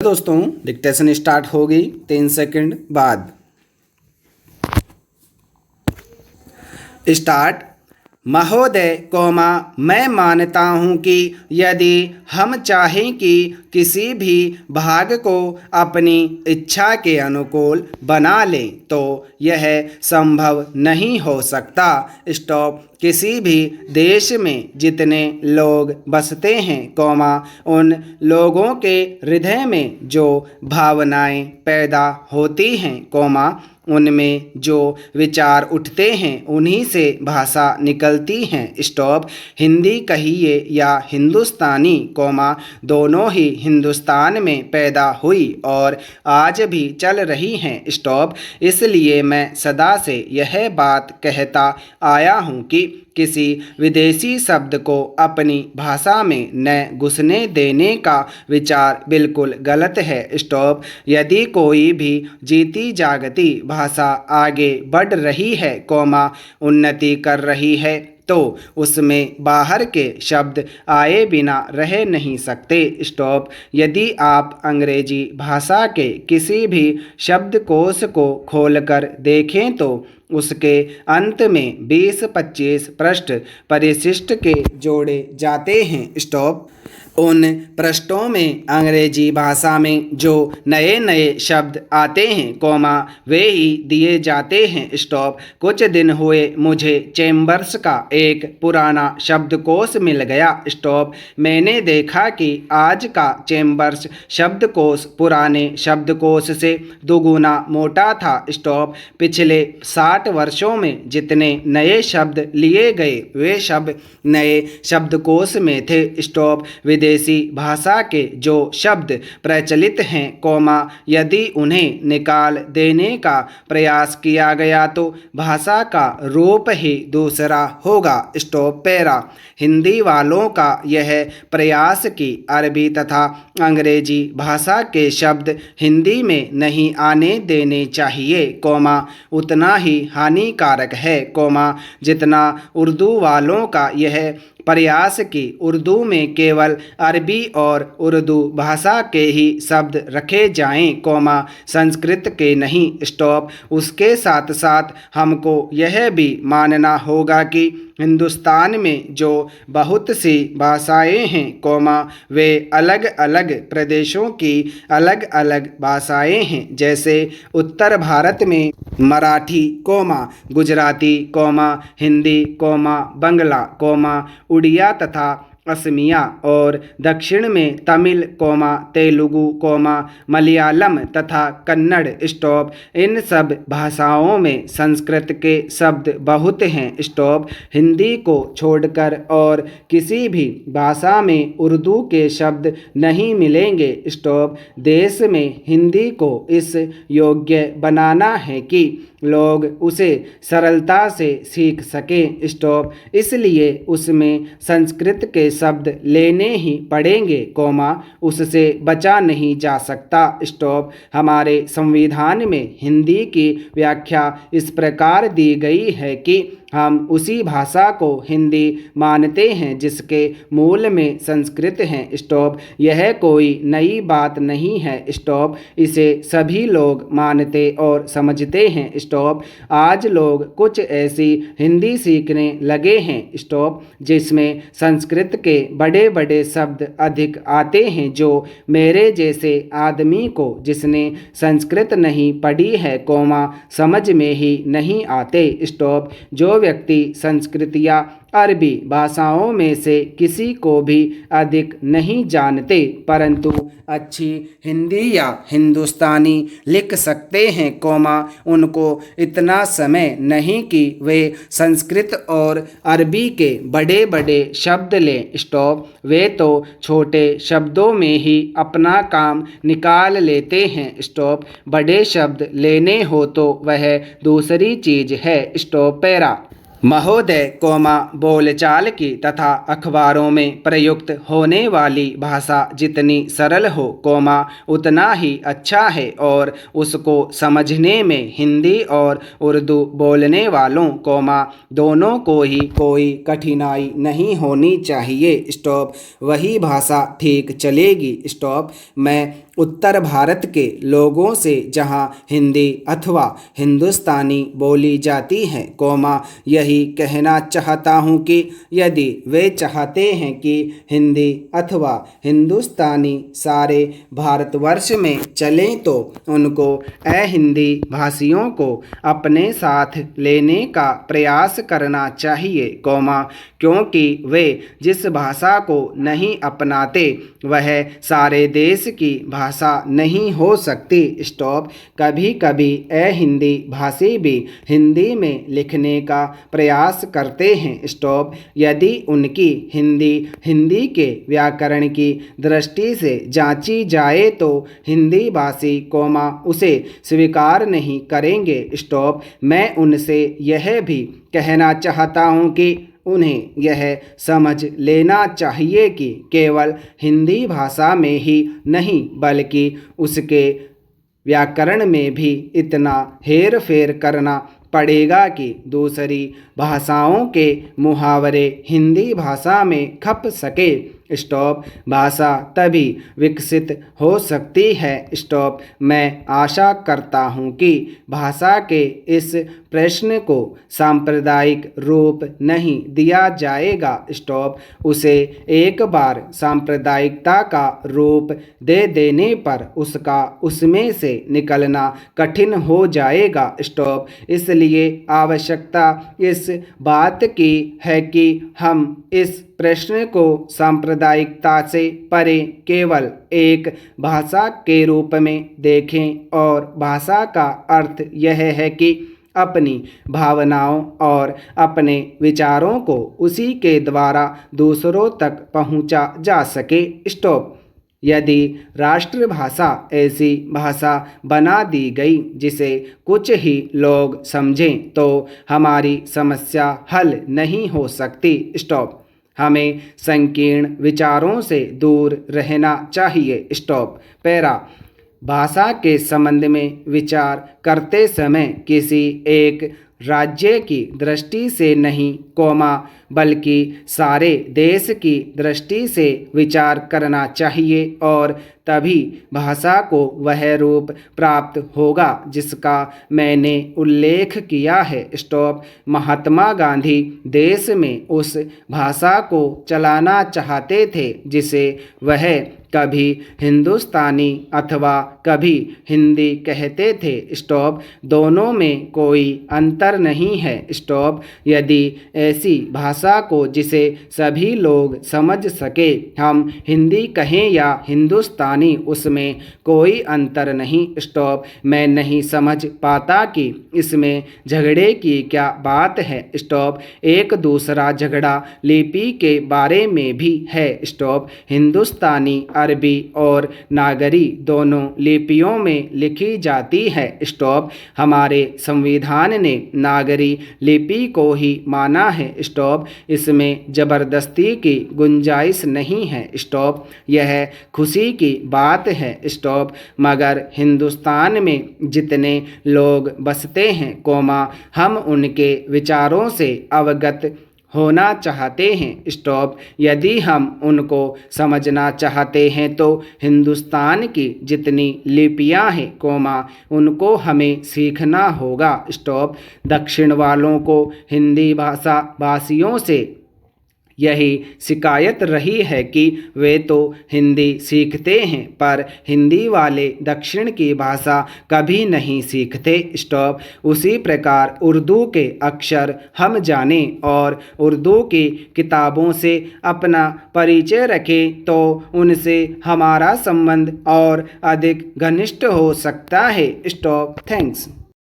दोस्तों dictation start हो गई 3 सेकंड बाद। स्टार्ट। महोदय कोमा मैं मानता हूँ कि यदि हम चाहें कि किसी भी भाग को अपनी इच्छा के अनुकूल बना लें तो यह संभव नहीं हो सकता। स्टॉप। किसी भी देश में जितने लोग बसते हैं कोमा उन लोगों के हृदय में जो भावनाएं पैदा होती हैं कोमा उनमें जो विचार उठते हैं उन्हीं से भाषा निकलती हैं। स्टॉप। हिंदी कहिए या हिंदुस्तानी कोमा दोनों ही हिंदुस्तान में पैदा हुई और आज भी चल रही हैं। स्टॉप। इसलिए मैं सदा से यह बात कहता आया हूँ कि किसी विदेशी शब्द को अपनी भाषा में न घुसने देने का विचार बिल्कुल गलत है। स्टॉप। यदि कोई भी जीती जागती भाषा आगे बढ़ रही है कोमा उन्नति कर रही है तो उसमें बाहर के शब्द आए बिना रह नहीं सकते। स्टॉप। यदि आप अंग्रेजी भाषा के किसी भी शब्दकोश को खोलकर देखें तो उसके अंत में 20-25 पृष्ठ परिशिष्ट के जोड़े जाते हैं। स्टॉप। उन पृष्ठों में अंग्रेजी भाषा में जो नए नए शब्द आते हैं कोमा वे ही दिए जाते हैं। स्टॉप। कुछ दिन हुए मुझे चैम्बर्स का एक पुराना शब्दकोश मिल गया। स्टॉप। मैंने देखा कि आज का चैम्बर्स शब्दकोश पुराने शब्दकोश से दुगुना मोटा था। स्टॉप। पिछले 60 वर्षों में जितने नए शब्द लिए गए वे शब्द नए शब्दकोश में थे। स्टॉप। विदेशी भाषा के जो शब्द प्रचलित हैं कोमा यदि उन्हें निकाल देने का प्रयास किया गया तो भाषा का रूप ही दूसरा होगा। स्टॉप। पैरा। हिंदी वालों का यह प्रयास कि अरबी तथा अंग्रेजी भाषा के शब्द हिंदी में नहीं आने देने चाहिए कोमा उतना ही हानिकारक है कोमा जितना उर्दू वालों का यह प्रयास कि उर्दू में केवल अरबी और उर्दू भाषा के ही शब्द रखे जाएं कोमा संस्कृत के नहीं। स्टॉप। उसके साथ साथ हमको यह भी मानना होगा कि हिंदुस्तान में जो बहुत सी भाषाएं हैं कोमा वे अलग अलग प्रदेशों की अलग अलग भाषाएं हैं। जैसे उत्तर भारत में Marathi comma Gujarati comma Hindi comma Bangla comma Oriya तथा असमिया और दक्षिण में तमिल कोमा तेलुगु कोमा मलयालम तथा कन्नड़। स्टॉप। इन सब भाषाओं में संस्कृत के शब्द बहुत हैं। स्टॉप। हिंदी को छोड़कर और किसी भी भाषा में उर्दू के शब्द नहीं मिलेंगे। स्टॉप। देश में हिंदी को इस योग्य बनाना है कि लोग उसे सरलता से सीख सकें। स्टॉप। इसलिए उसमें संस्कृत के शब्द लेने ही पड़ेंगे कोमा उससे बचा नहीं जा सकता। स्टॉप। हमारे संविधान में हिंदी की व्याख्या इस प्रकार दी गई है कि हम उसी भाषा को हिंदी मानते हैं जिसके मूल में संस्कृत है। स्टॉप। यह कोई नई बात नहीं है। स्टॉप। इसे सभी लोग मानते और समझते हैं। स्टॉप। आज लोग कुछ ऐसी हिंदी सीखने लगे हैं स्टॉप जिसमें संस्कृत के बड़े बड़े शब्द अधिक आते हैं जो मेरे जैसे आदमी को जिसने संस्कृत नहीं पढ़ी है कोमा समझ में ही नहीं आते। स्टॉप। जो व्यक्ति संस्कृत या अरबी भाषाओं में से किसी को भी अधिक नहीं जानते परंतु अच्छी हिंदी या हिंदुस्तानी लिख सकते हैं कोमा उनको इतना समय नहीं कि वे संस्कृत और अरबी के बड़े बड़े शब्द लें। स्टॉप। वे तो छोटे शब्दों में ही अपना काम निकाल लेते हैं। स्टॉप। बड़े शब्द लेने हो तो वह दूसरी चीज है। स्टॉप। पैरा। महोदय कोमा बोलचाल की तथा अखबारों में प्रयुक्त होने वाली भाषा जितनी सरल हो कोमा उतना ही अच्छा है और उसको समझने में हिंदी और उर्दू बोलने वालों कोमा दोनों को ही कोई कठिनाई नहीं होनी चाहिए। स्टॉप। वही भाषा ठीक चलेगी। स्टॉप। मैं उत्तर भारत के लोगों से जहां हिंदी अथवा हिंदुस्तानी बोली जाती है, यही कहना चाहता हूं कि यदि वे चाहते हैं कि हिंदी अथवा हिंदुस्तानी सारे भारतवर्ष में चलें तो उनको हिंदी भाषियों को अपने साथ लेने का प्रयास करना चाहिए, क्योंकि वे जिस भाषा को नहीं अपनाते वह सारे देश की भाषा नहीं हो सकती। स्टॉप। कभी कभी हिंदी भाषी भी हिंदी में लिखने का प्रयास करते हैं। स्टॉप। यदि उनकी हिंदी के व्याकरण की दृष्टि से जांची जाए तो हिंदी भाषी उसे स्वीकार नहीं करेंगे। स्टॉप। मैं उनसे यह भी कहना चाहता हूँ कि उन्हें यह समझ लेना चाहिए कि केवल हिंदी भाषा में ही नहीं बल्कि उसके व्याकरण में भी इतना हेर फेर करना पड़ेगा कि दूसरी भाषाओं के मुहावरे हिंदी भाषा में खप सके। स्टॉप। भाषा तभी विकसित हो सकती है। स्टॉप। मैं आशा करता हूँ कि भाषा के इस प्रश्न को सांप्रदायिक रूप नहीं दिया जाएगा। स्टॉप। उसे एक बार सांप्रदायिकता का रूप दे देने पर उसका उसमें से निकलना कठिन हो जाएगा। स्टॉप। इसलिए आवश्यकता इस बात की है कि हम इस प्रश्न को सांप्रदायिकता से परे केवल एक भाषा के रूप में देखें और भाषा का अर्थ यह है कि अपनी भावनाओं और अपने विचारों को उसी के द्वारा दूसरों तक पहुंचा जा सके। स्टॉप। यदि राष्ट्रभाषा ऐसी भाषा बना दी गई जिसे कुछ ही लोग समझें तो हमारी समस्या हल नहीं हो सकती। स्टॉप। हमें संकीर्ण विचारों से दूर रहना चाहिए। स्टॉप। पैरा। भाषा के संबंध में विचार करते समय किसी एक राज्य की दृष्टि से नहीं, बल्कि सारे देश की दृष्टि से विचार करना चाहिए और तभी भाषा को वह रूप प्राप्त होगा जिसका मैंने उल्लेख किया है। स्टॉप। महात्मा गांधी देश में उस भाषा को चलाना चाहते थे जिसे वह कभी हिंदुस्तानी अथवा कभी हिंदी कहते थे। स्टॉप। दोनों में कोई अंतर नहीं है। स्टॉप। यदि ऐसी भाषा को जिसे सभी लोग समझ सके हम हिंदी कहें या हिंदुस्तानी, उसमें कोई अंतर नहीं। स्टॉप। मैं नहीं समझ पाता कि इसमें झगड़े की क्या बात है। स्टॉप। एक दूसरा झगड़ा लिपि के बारे में भी है। स्टॉप। हिंदुस्तानी अरबी और नागरी दोनों लिपियों में लिखी जाती है। स्टॉप। हमारे संविधान ने नागरी लिपि को ही माना है। स्टॉप। इसमें जबरदस्ती की गुंजाइश नहीं है। स्टॉप। यह खुशी की बात है। स्टॉप। मगर हिंदुस्तान में जितने लोग बसते हैं, हम उनके विचारों से अवगत होना चाहते हैं। स्टॉप। यदि हम उनको समझना चाहते हैं तो हिंदुस्तान की जितनी लिपियां हैं, उनको हमें सीखना होगा। स्टॉप। दक्षिण वालों को हिंदी भाषा भाषियों से यही शिकायत रही है कि वे तो हिंदी सीखते हैं पर हिंदी वाले दक्षिण की भाषा कभी नहीं सीखते। स्टॉप। उसी प्रकार उर्दू के अक्षर हम जानें और उर्दू की किताबों से अपना परिचय रखें तो उनसे हमारा संबंध और अधिक घनिष्ठ हो सकता है। स्टॉप। थैंक्स।